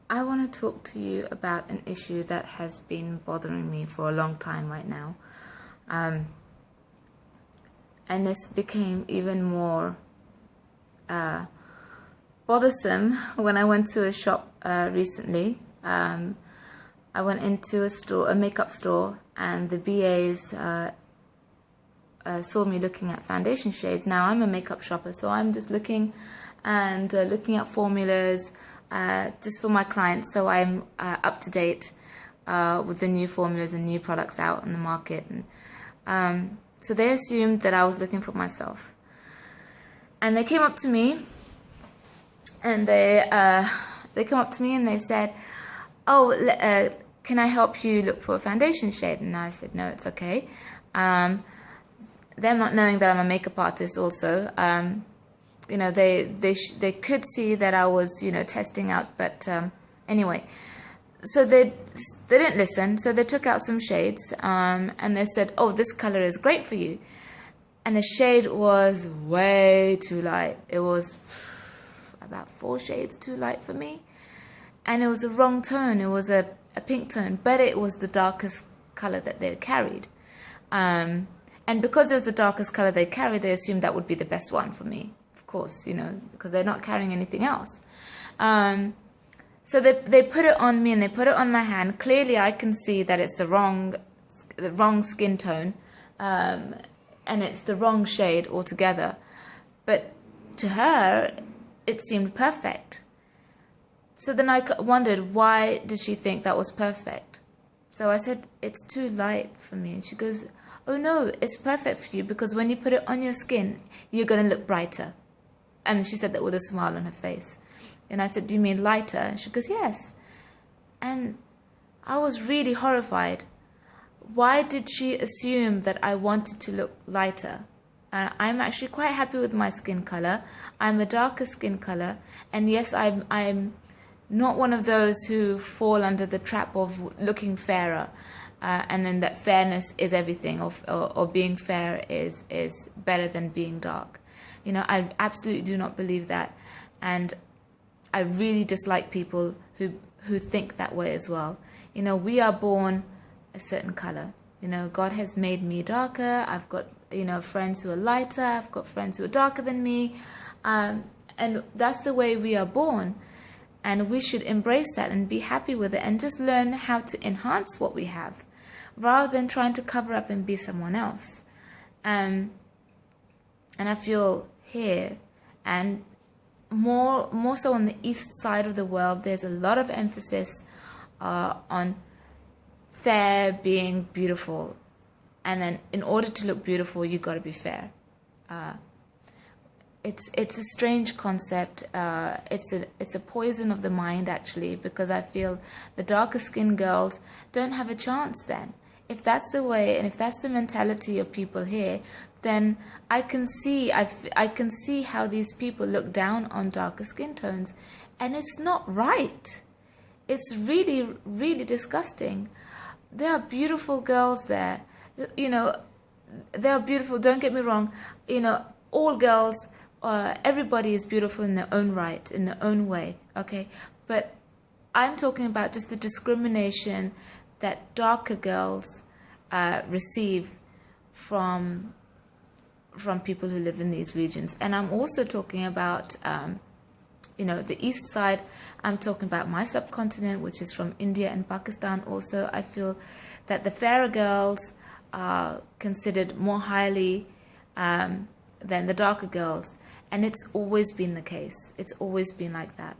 I want to talk to you about an issue that has been bothering me for a long time right now. Um, and this became even more bothersome when I went to a shop recently. I went into a makeup store, and the BAs saw me looking at foundation shades. Now, I'm a makeup shopper, so I'm just looking and looking at formulas just for my clients, so I'm up to date with the new formulas and new products out in the market. And so they assumed that I was looking for myself. And they came up to me, and they said, "Oh, can I help you look for a foundation shade?" And I said, "No, it's okay." Them not knowing that I'm a makeup artist also, they could see that I was, testing out, but anyway. So they didn't listen, so they took out some shades, and they said, "Oh, this color is great for you." And the shade was way too light. It was about 4 shades too light for me. And it was the wrong tone. It was a pink tone, but it was the darkest color that they carried. And because it was the darkest color they carried, they assumed that would be the best one for me, of course, because they're not carrying anything else. So they put it on me, and they put it on my hand. Clearly, I can see that it's the wrong skin tone, and it's the wrong shade altogether. But to her, it seemed perfect. So then I wondered, why did she think that was perfect? So I said, "It's too light for me." And she goes, "Oh no, it's perfect for you, because when you put it on your skin, you're going to look brighter." And she said that with a smile on her face. And I said, "Do you mean lighter?" And she goes, "Yes." And I was really horrified. Why did she assume that I wanted to look lighter? I'm actually quite happy with my skin color. I'm a darker skin color. And yes, I'm not one of those who fall under the trap of looking fairer. And then that fairness is everything, or being fair is better than being dark. I absolutely do not believe that. And I really dislike people who think that way as well. We are born a certain color. God has made me darker. I've got, friends who are lighter. I've got friends who are darker than me. And that's the way we are born. And we should embrace that and be happy with it, and just learn how to enhance what we have, rather than trying to cover up and be someone else. And I feel here, and more so on the east side of the world, there's a lot of emphasis on fair being beautiful. And then in order to look beautiful, you got to be fair. It's a strange concept. It's a poison of the mind, actually, because I feel the darker skinned girls don't have a chance then. If that's the way, and if that's the mentality of people here, then I can see how these people look down on darker skin tones, and it's not right. It's really, really disgusting. There are beautiful girls there. They are beautiful. Don't get me wrong. All girls. Everybody is beautiful in their own right, in their own way, okay? But I'm talking about just the discrimination that darker girls receive from people who live in these regions. And I'm also talking about, the east side. I'm talking about my subcontinent, which is from India and Pakistan also. I feel that the fairer girls are considered more highly than the darker girls. And it's always been the case. It's always been like that.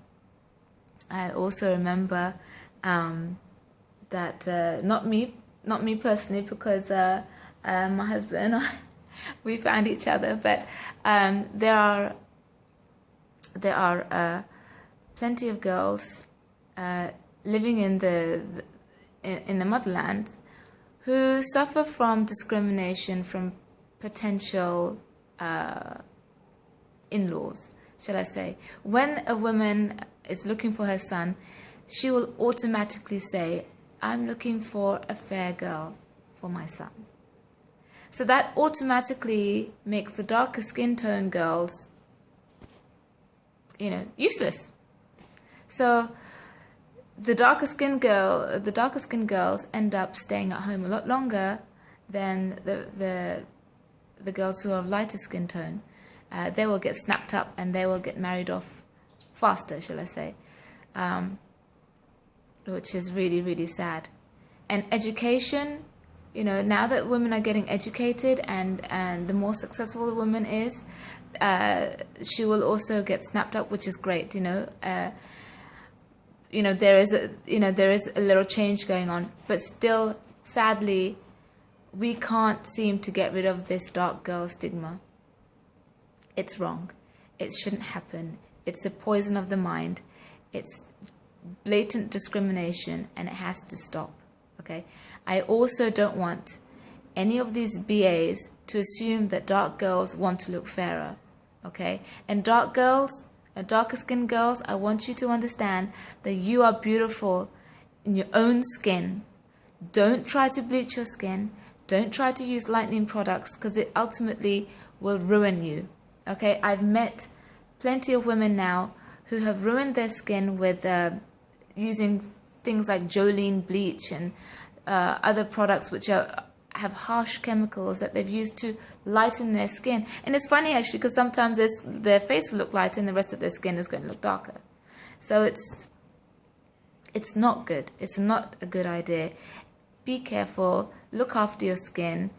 I also remember that not me personally, because my husband and I, we found each other. But there are plenty of girls living in the motherland who suffer from discrimination from potential in-laws, shall I say. When a woman is looking for her son, she will automatically say, "I'm looking for a fair girl for my son." So that automatically makes the darker skin tone girls, useless. So the darker skinned girls end up staying at home a lot longer than the girls who are of lighter skin tone. They will get snapped up and they will get married off faster, shall I say, which is really, really sad. And education, you know, now that women are getting educated and the more successful the woman is, she will also get snapped up, which is great, you know. There is a little change going on, but still, sadly, we can't seem to get rid of this dark girl stigma. It's wrong. It shouldn't happen. It's a poison of the mind. It's blatant discrimination, and it has to stop. Okay. I also don't want any of these BAs to assume that dark girls want to look fairer. Okay. And darker skinned girls, I want you to understand that you are beautiful in your own skin. Don't try to bleach your skin. Don't try to use lightening products, because it ultimately will ruin you. Okay, I've met plenty of women now who have ruined their skin with using things like Jolene bleach and other products which have harsh chemicals that they've used to lighten their skin. And it's funny actually, because sometimes their face will look lighter and the rest of their skin is going to look darker. So it's not good. It's not a good idea. Be careful. Look after your skin.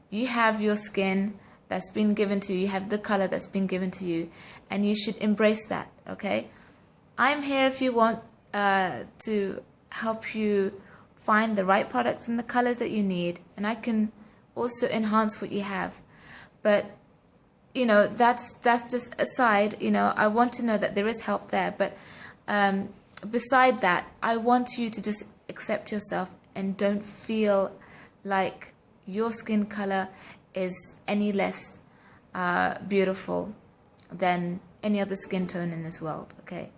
You have your skin that's been given to you. You have the color that's been given to you, and you should embrace that. Okay, I'm here if you want to help you find the right products and the colors that you need, and I can also enhance what you have. But you know, that's just aside. You know, I want to know that there is help there, but beside that, I want you to just accept yourself and don't feel like your skin color is any less beautiful than any other skin tone in this world. Okay,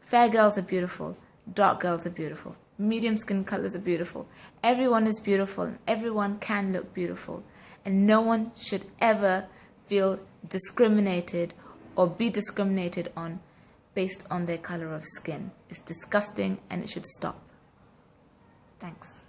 fair girls are beautiful, dark girls are beautiful, medium skin colors are beautiful. Everyone is beautiful, and everyone can look beautiful, and no one should ever feel discriminated or be discriminated on based on their color of skin. It's disgusting, and it should stop. Thanks.